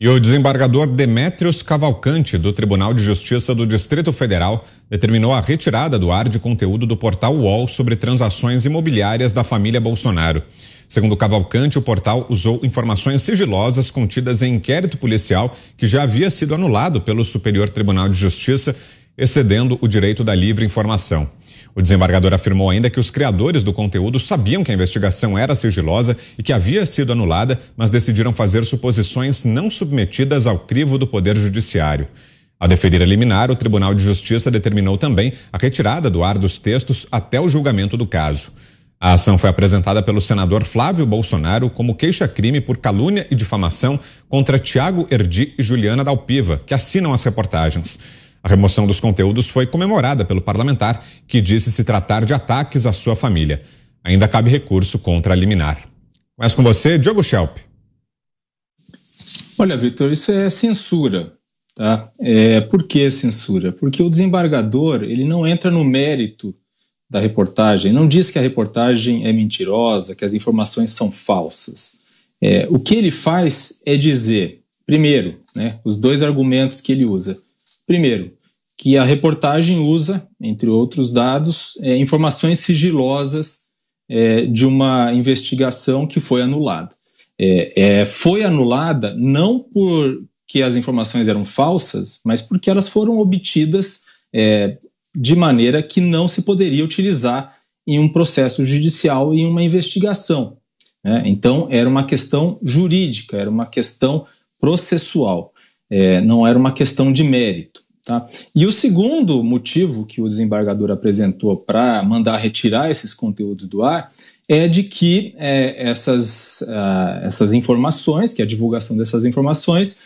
E o desembargador Demétrios Cavalcante, do Tribunal de Justiça do Distrito Federal, determinou a retirada do ar de conteúdo do portal UOL sobre transações imobiliárias da família Bolsonaro. Segundo Cavalcante, o portal usou informações sigilosas contidas em inquérito policial que já havia sido anulado pelo Superior Tribunal de Justiça, excedendo o direito da livre informação. O desembargador afirmou ainda que os criadores do conteúdo sabiam que a investigação era sigilosa e que havia sido anulada, mas decidiram fazer suposições não submetidas ao crivo do Poder Judiciário. Ao deferir a liminar, o Tribunal de Justiça determinou também a retirada do ar dos textos até o julgamento do caso. A ação foi apresentada pelo senador Flávio Bolsonaro como queixa-crime por calúnia e difamação contra Tiago Erdi e Juliana Dalpiva, que assinam as reportagens. A remoção dos conteúdos foi comemorada pelo parlamentar, que disse se tratar de ataques à sua família. Ainda cabe recurso contra a liminar. Começo com você, Diogo Schelp. Olha, Vitor, isso é censura, tá? Por que censura? Porque o desembargador, ele não entra no mérito da reportagem, não diz que a reportagem é mentirosa, que as informações são falsas. O que ele faz é dizer, primeiro, né, os dois argumentos que ele usa. Primeiro, que a reportagem usa, entre outros dados, informações sigilosas de uma investigação que foi anulada. Foi anulada não porque as informações eram falsas, mas porque elas foram obtidas de maneira que não se poderia utilizar em um processo judicial e em uma investigação, né? Então, era uma questão jurídica, era uma questão processual. Não era uma questão de mérito, tá? E o segundo motivo que o desembargador apresentou para mandar retirar esses conteúdos do ar é de que essas informações, que a divulgação dessas informações,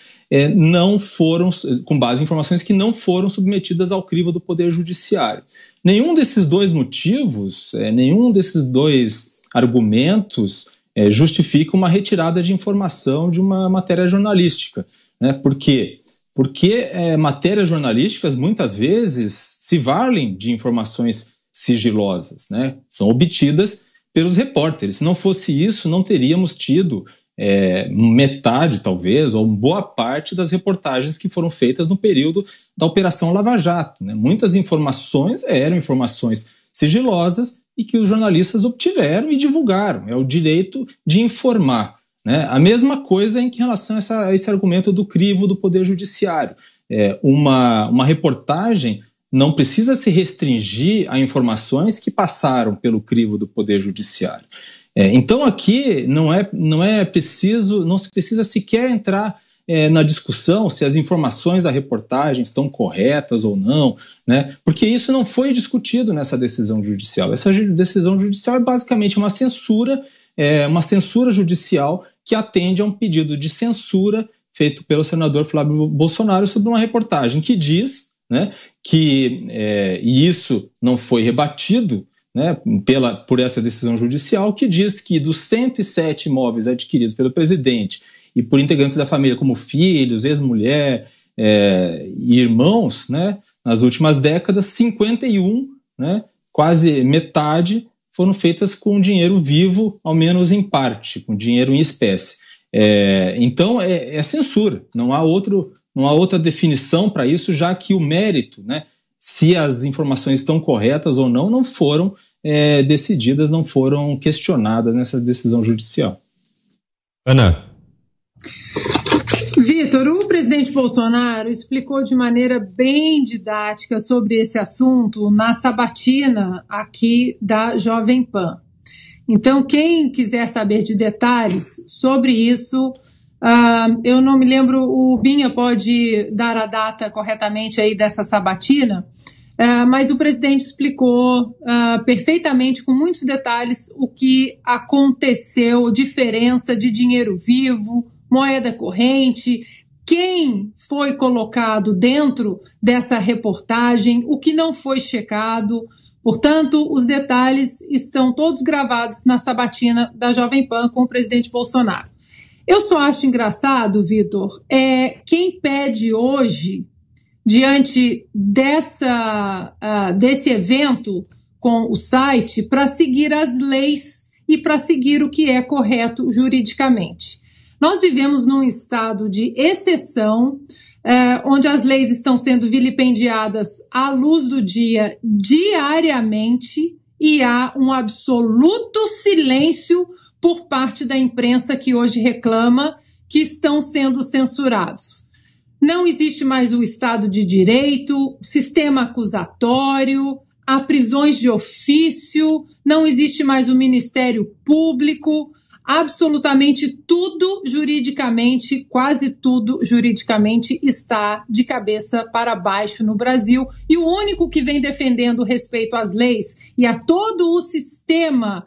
não foram, com base em informações que não foram submetidas ao crivo do Poder Judiciário. Nenhum desses dois motivos, nenhum desses dois argumentos justifica uma retirada de informação de uma matéria jornalística. Né? Por quê? Porque matérias jornalísticas muitas vezes se valem de informações sigilosas, né? São obtidas pelos repórteres. Se não fosse isso, não teríamos tido metade, talvez, ou boa parte das reportagens que foram feitas no período da Operação Lava Jato, né? Muitas informações eram informações sigilosas e que os jornalistas obtiveram e divulgaram. É o direito de informar. Né? A mesma coisa em relação a esse argumento do crivo do Poder Judiciário. Uma reportagem não precisa se restringir a informações que passaram pelo crivo do Poder Judiciário. Então aqui não se precisa sequer entrar na discussão se as informações da reportagem estão corretas ou não, né? Porque isso não foi discutido nessa decisão judicial. Essa decisão judicial é basicamente uma censura judicial que atende a um pedido de censura feito pelo senador Flávio Bolsonaro sobre uma reportagem que diz, né, que, e isso não foi rebatido, né, por essa decisão judicial, que diz que dos 107 imóveis adquiridos pelo presidente e por integrantes da família, como filhos, ex-mulher e irmãos, né, nas últimas décadas, 51, né, quase metade, foram feitas com dinheiro vivo, ao menos em parte, com dinheiro em espécie. Então, é censura. Não há outra definição para isso, já que o mérito, né, se as informações estão corretas ou não foram decididas, não foram questionadas nessa decisão judicial. Ana. Vitor, o presidente Bolsonaro explicou de maneira bem didática sobre esse assunto na sabatina aqui da Jovem Pan. Então, quem quiser saber de detalhes sobre isso, eu não me lembro, o Binha pode dar a data corretamente aí dessa sabatina, mas o presidente explicou perfeitamente, com muitos detalhes, o que aconteceu, diferença de dinheiro vivo, moeda corrente, quem foi colocado dentro dessa reportagem, o que não foi checado. Portanto, os detalhes estão todos gravados na sabatina da Jovem Pan com o presidente Bolsonaro. Eu só acho engraçado, Vitor, quem pede hoje, diante desse evento com o site, para seguir as leis e para seguir o que é correto juridicamente. Nós vivemos num estado de exceção, onde as leis estão sendo vilipendiadas à luz do dia diariamente e há um absoluto silêncio por parte da imprensa que hoje reclama que estão sendo censurados. Não existe mais o Estado de Direito, sistema acusatório, há prisões de ofício, não existe mais o Ministério Público, absolutamente tudo juridicamente, quase tudo juridicamente está de cabeça para baixo no Brasil. E o único que vem defendendo respeito às leis e a todo o sistema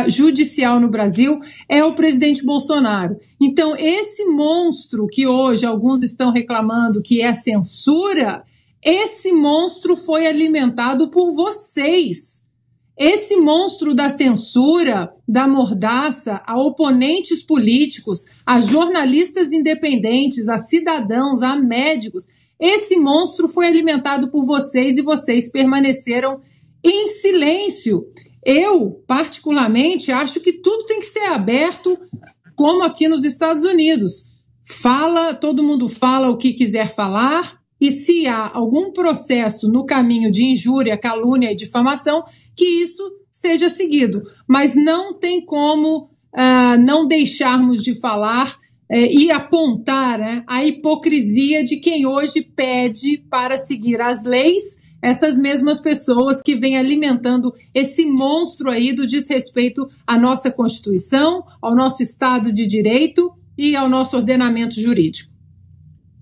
judicial no Brasil é o presidente Bolsonaro. Então, esse monstro que hoje alguns estão reclamando que é censura, esse monstro foi alimentado por vocês. Esse monstro da censura, da mordaça, a oponentes políticos, a jornalistas independentes, a cidadãos, a médicos, esse monstro foi alimentado por vocês e vocês permaneceram em silêncio. Eu, particularmente, acho que tudo tem que ser aberto, como aqui nos Estados Unidos. Todo mundo fala o que quiser falar, e se há algum processo no caminho de injúria, calúnia e difamação, que isso seja seguido. Mas não tem como não deixarmos de falar e apontar a hipocrisia de quem hoje pede para seguir as leis, essas mesmas pessoas que vêm alimentando esse monstro aí do desrespeito à nossa Constituição, ao nosso Estado de Direito e ao nosso ordenamento jurídico.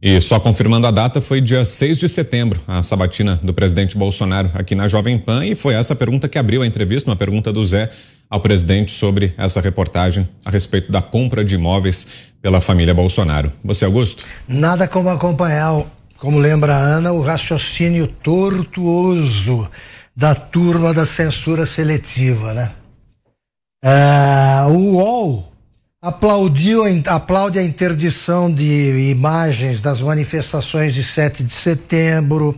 E só confirmando a data, foi dia 6 de setembro, a sabatina do presidente Bolsonaro aqui na Jovem Pan, e foi essa pergunta que abriu a entrevista, uma pergunta do Zé ao presidente sobre essa reportagem a respeito da compra de imóveis pela família Bolsonaro. Você, Augusto? Nada como acompanhar, como lembra a Ana, o raciocínio tortuoso da turma da censura seletiva, né? O UOL aplaude a interdição de imagens das manifestações de 7 de setembro,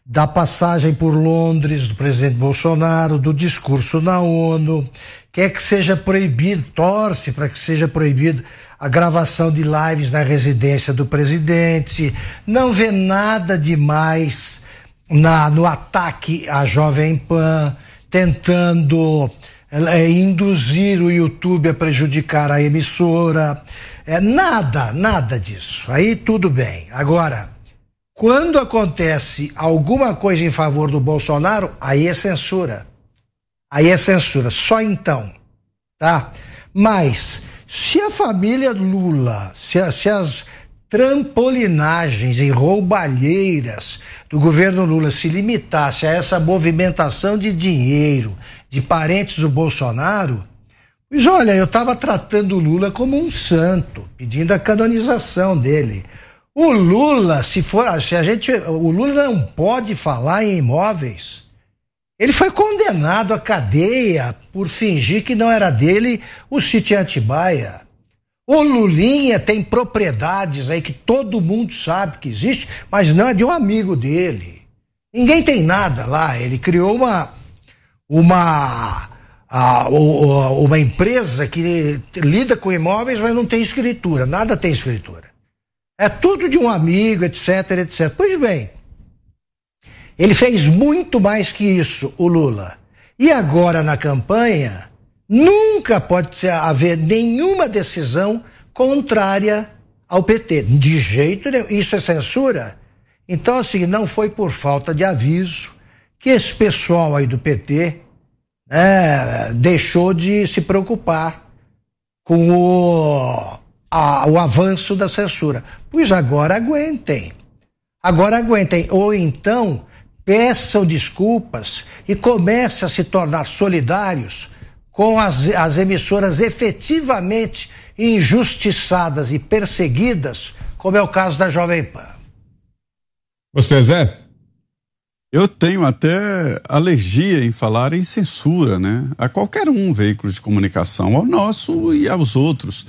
da passagem por Londres do presidente Bolsonaro, do discurso na ONU, quer que seja proibido, torce para que seja proibido a gravação de lives na residência do presidente, não vê nada demais no ataque à Jovem Pan, tentando induzir o YouTube a prejudicar a emissora, nada disso, aí tudo bem. Agora, quando acontece alguma coisa em favor do Bolsonaro, aí é censura, só então, tá? Mas se a família Lula, se as trampolinagens e roubalheiras do governo Lula se limitasse a essa movimentação de dinheiro de parentes do Bolsonaro, pois olha, eu estava tratando o Lula como um santo, pedindo a canonização dele. O Lula, o Lula não pode falar em imóveis. Ele foi condenado à cadeia por fingir que não era dele o sítio em Atibaia. O Lulinha tem propriedades aí que todo mundo sabe que existe, mas não é de um amigo dele. Ninguém tem nada lá. Ele criou uma empresa que lida com imóveis, mas não tem escritura. Nada tem escritura. É tudo de um amigo, etc, etc. Pois bem, ele fez muito mais que isso, o Lula. E agora na campanha, nunca pode haver nenhuma decisão contrária ao PT. De jeito nenhum. Isso é censura? Então, assim, não foi por falta de aviso que esse pessoal aí do PT deixou de se preocupar com o avanço da censura. Pois agora aguentem. Ou então peçam desculpas e comecem a se tornar solidários com as emissoras efetivamente injustiçadas e perseguidas, como é o caso da Jovem Pan. Você, Zé? Eu tenho até alergia em falar em censura, né? A qualquer veículo de comunicação, ao nosso e aos outros.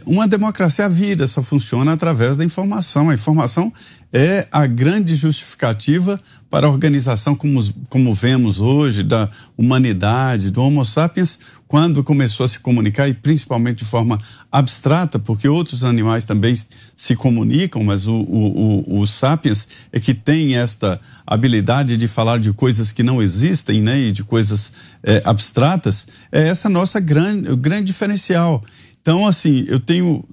Uma democracia vira, só funciona através da informação. A informação é a grande justificativa para a organização como vemos hoje, da humanidade, do Homo sapiens. quando começou a se comunicar, e principalmente de forma abstrata, porque outros animais também se comunicam, mas o Sapiens é que tem esta habilidade de falar de coisas que não existem, né, e de coisas abstratas, é essa nossa o grande diferencial. Então, assim, eu tenho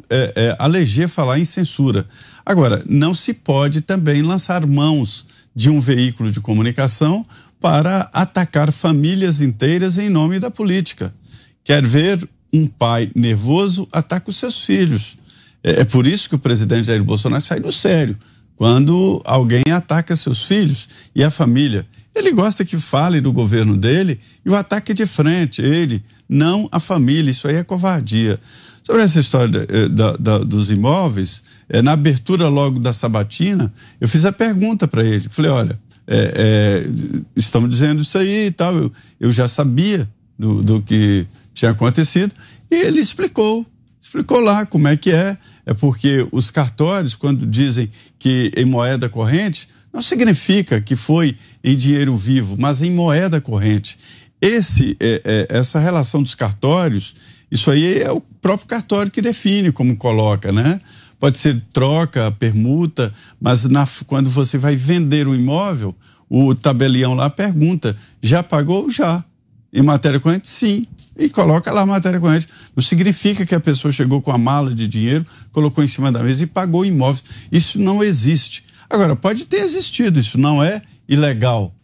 alergia a falar em censura. Agora, não se pode também lançar mãos de um veículo de comunicação para atacar famílias inteiras em nome da política. Quer ver um pai nervoso, ataca os seus filhos. É por isso que o presidente Jair Bolsonaro sai do sério quando alguém ataca seus filhos e a família. Ele gosta que fale do governo dele e o ataque de frente, ele, não a família. Isso aí é covardia. Sobre essa história dos imóveis, na abertura logo da sabatina, eu fiz a pergunta para ele. Falei, olha, estamos dizendo isso aí e tal. Eu já sabia do que tinha acontecido e ele explicou lá como é que é. É porque os cartórios, quando dizem que em moeda corrente, não significa que foi em dinheiro vivo, mas em moeda corrente. Essa relação dos cartórios, isso aí é o próprio cartório que define como coloca, né? Pode ser troca, permuta, mas quando você vai vender um imóvel, o tabelião lá pergunta, já pagou? Já. Em matéria corrente, sim. E coloca lá a matéria corrente. Não significa que a pessoa chegou com a mala de dinheiro, colocou em cima da mesa e pagou imóveis. Isso não existe. Agora, pode ter existido, isso não é ilegal,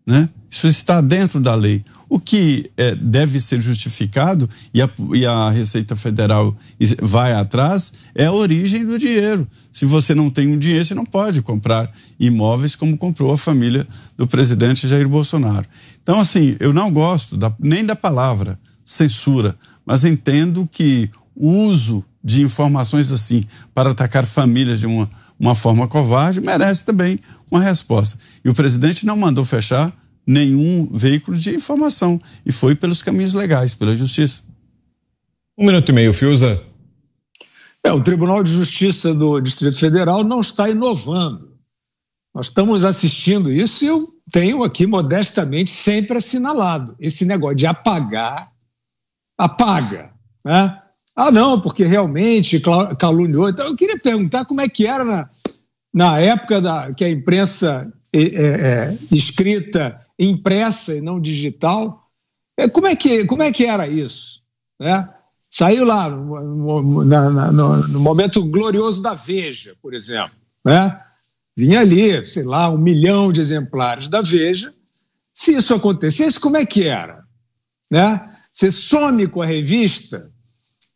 né? Isso está dentro da lei. O que deve ser justificado, e a Receita Federal vai atrás, é a origem do dinheiro. Se você não tem um dinheiro, você não pode comprar imóveis como comprou a família do presidente Jair Bolsonaro. Então, assim, eu não gosto nem da palavra censura, mas entendo que o uso de informações assim para atacar famílias de uma forma covarde merece também uma resposta. E o presidente não mandou fechar nenhum veículo de informação e foi pelos caminhos legais, pela justiça. 1 minuto e meio, Fiuza. O Tribunal de Justiça do Distrito Federal não está inovando. Nós estamos assistindo isso e eu tenho aqui modestamente sempre assinalado esse negócio de apaga, né? Não, porque realmente caluniou. Então eu queria perguntar como é que era na época que a imprensa escrita, impressa e não digital, como é que era isso, né? Saiu lá no momento glorioso da Veja, por exemplo, né? Vinha ali, sei lá, 1 milhão de exemplares da Veja. Se isso acontecesse, como é que era, né? Você some com a revista?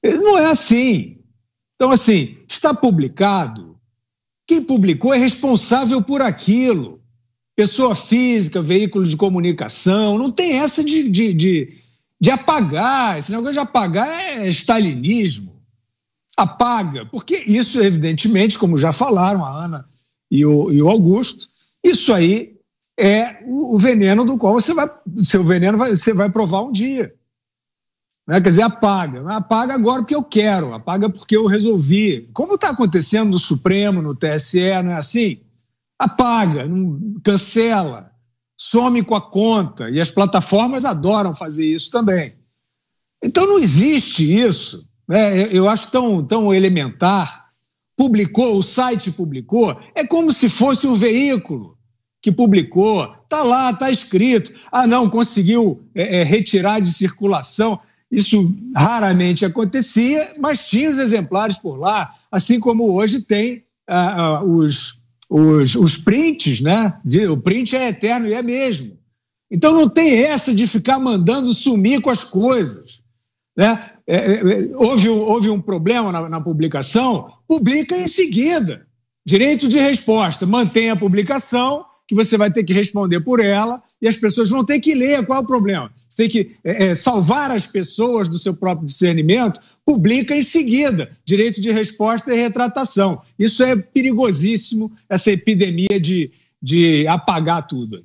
Não é assim. Então, assim, está publicado, quem publicou é responsável por aquilo. Pessoa física, veículo de comunicação, não tem essa de apagar. Esse negócio de apagar é stalinismo. Apaga, porque isso, evidentemente, como já falaram a Ana e o Augusto, isso aí é o veneno do qual você vai provar um dia. Quer dizer, apaga. Não apaga agora porque eu quero, apaga porque eu resolvi. Como está acontecendo no Supremo, no TSE, não é assim? Apaga, cancela, some com a conta. E as plataformas adoram fazer isso também. Então não existe isso, né? Eu acho tão elementar. O site publicou, é como se fosse um veículo que publicou. Está lá, está escrito. Não, conseguiu retirar de circulação. Isso raramente acontecia, mas tinha os exemplares por lá, assim como hoje tem os prints, né? O print é eterno e é mesmo. Então não tem essa de ficar mandando sumir com as coisas, né? Houve um problema na publicação, publica em seguida. Direito de resposta, mantém a publicação, que você vai ter que responder por ela, e as pessoas vão ter que ler. Qual é o problema? Você tem que salvar as pessoas do seu próprio discernimento, publica em seguida. Direito de resposta e retratação. Isso é perigosíssimo, essa epidemia de apagar tudo.